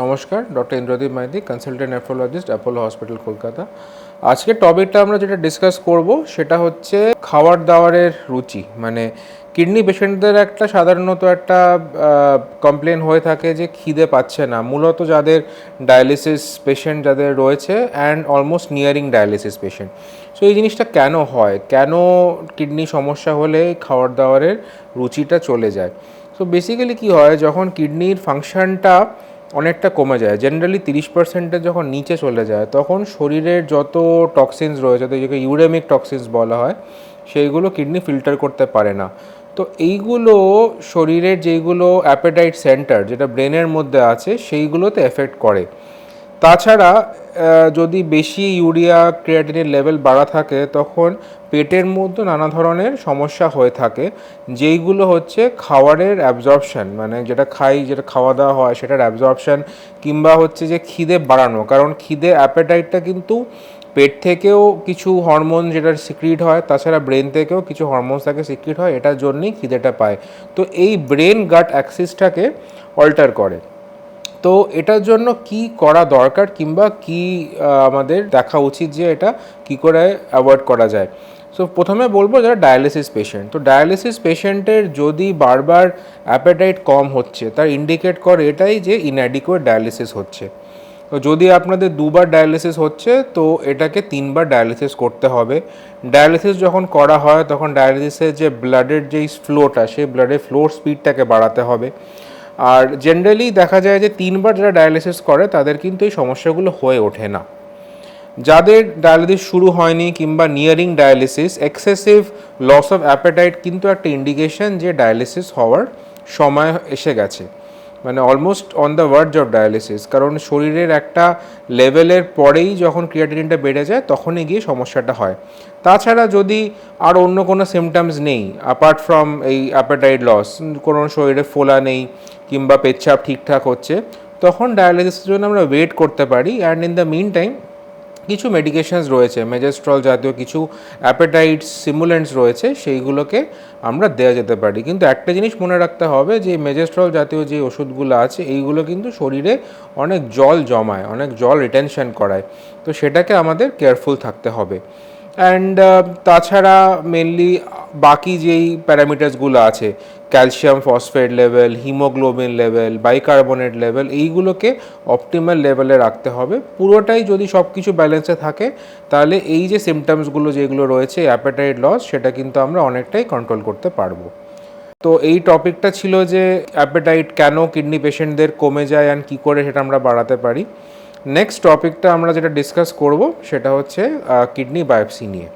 নমস্কার, doctor Indradip Maiti, consultant nephrologist, Apollo hospital, Kolkata. আজকের টপিকটা আমরা যেটা ডিসকাস করব সেটা হচ্ছে খাবার দাবারের রুচি। মানে কিডনি পেশেন্টদের সাধারণত একটা কমপ্লেন হয়ে থাকে যে খিদে পাচ্ছে না, মূলত যাদের ডায়ালিসিস পেশেন্ট যাদের রয়েছে and almost nearing dialysis patient. So এই জিনিসটা কেন হয়, কেন কিডনি সমস্যা হলে খাবার দাবারের রুচিটা চলে যায়? সো বেসিক্যালি কী হয়, যখন কিডনির ফাংশনটা অনেকটা কমে যায়, জেনারেলি 30%-এর যখন নিচে চলে যায়, তখন শরীরের যত টক্সিনস রয়েছে, যেগুলো ইউরেমিক টক্সিনস বলা হয়, সেইগুলো কিডনি ফিল্টার করতে পারে না। তো এইগুলো শরীরের যেইগুলো অ্যাপেটাইট সেন্টার, যেটা ব্রেনের মধ্যে আছে, সেইগুলোতে এফেক্ট করে। তাছাড়া যদি বেশি ইউরিয়া ক্রিয়েটিনের লেভেল বাড়া থাকে, তখন পেটের মধ্যে নানা ধরনের সমস্যা হয়ে থাকে, যেইগুলো হচ্ছে খাবারের অ্যাবজর্পশন, মানে যেটা যেটা খাওয়া দাওয়া হয় সেটার অ্যাবজর্পশন, কিংবা হচ্ছে যে খিদে বাড়ানো। কারণ খিদে অ্যাপেটাইটটা কিন্তু পেট থেকেও কিছু হরমোন যেটা সিক্রিট হয়, তাছাড়া ব্রেন থেকেও কিছু হরমোনস থাকে সিক্রিট হয়, এটার জন্যই খিদেটা পায়। তো এই ব্রেন গাট অ্যাক্সিসটাকে অল্টার করে। তো এটার জন্য কি করা দরকার, কিংবা কি আমাদের দেখা উচিত যে এটা কি করে অ্যাভয়েড করা যায়? সো প্রথমে বলবো যারা ডায়ালিসিস পেশেন্ট, তো ডায়ালিসিস পেশেন্টের যদি বারবার অ্যাপেটাইট কম হচ্ছে, তার ইন্ডিকেট করে এটাই যে ইনঅ্যাডিকুয়েট ডায়ালিসিস হচ্ছে। তো যদি আপনাদের 2বার ডায়ালিসিস হচ্ছে, তো এটাকে 3বার ডায়ালিসিস করতে হবে। ডায়ালিসিস যখন করা হয়, তখন ডায়ালিসিসের যে ব্লাডের যেই ফ্লোটা, সেই ব্লাডের ফ্লোর স্পিডটাকে বাড়াতে হবে। আর জেনারেলি দেখা যায় যে 3বার যারা ডায়ালিসিস করে তাদের কিন্তু এই সমস্যাগুলো হয়ে ওঠে না। যাদের ডায়ালিসিস শুরু হয়নি কিংবা nearing dialysis, excessive loss of appetite কিন্তু একটা ইন্ডিকেশন যে ডায়ালিসিস হওয়ার সময় এসে গেছে, মানে almost on the verge of dialysis. কারণ শরীরের একটা লেভেলের পরেই যখন ক্রিয়েটিনিনটা বেড়ে যায়, তখনই গিয়ে সমস্যাটা হয়। তাছাড়া যদি আর অন্য কোনো সিমটমস নেই অ্যাপার্ট ফ্রম এই অ্যাপেটাইট লস, কোনো শরীরে ফোলা নেই কিংবা পেচ্ছাপ ঠিকঠাক হচ্ছে, তখন ডায়ালিসিসের জন্য আমরা ওয়েট করতে পারি। And in the meantime কিছু মেডিকেশনস রয়েছে, মেজেস্ট্রল জাতীয় কিছু অ্যাপেটাইট সিমুলেন্টস রয়েছে, সেইগুলোকে আমরা দেওয়া যেতে পারি। কিন্তু একটা জিনিস মনে রাখতে হবে যে মেজেস্ট্রল জাতীয় যে ওষুধগুলো আছে, এইগুলো কিন্তু শরীরে অনেক জল জমায়, অনেক জল রিটেনশন করায়। তো সেটাকে আমাদের কেয়ারফুল থাকতে হবে। অ্যান্ড তাছাড়া মেনলি বাকি যেই প্যারামিটার্সগুলো আছে, calcium phosphate level, haemoglobin level, bicarbonate level, এইগুলোকে অপটিমাল লেভেলে রাখতে হবে। পুরোটাই যদি সব কিছু ব্যালেন্সে থাকে, তাহলে এই যে সিমটমসগুলো যেগুলো রয়েছে অ্যাপেটাইট লস, সেটা কিন্তু আমরা অনেকটাই কন্ট্রোল করতে পারবো। তো এই টপিকটা ছিল যে অ্যাপেটাইট কেন কিডনি পেশেন্টদের কমে যায় অ্যান্ড কী করে সেটা আমরা বাড়াতে পারি। নেক্সট টপিকটা আমরা যেটা ডিসকাস করব সেটা হচ্ছে কিডনি বায়োপসি নিয়ে।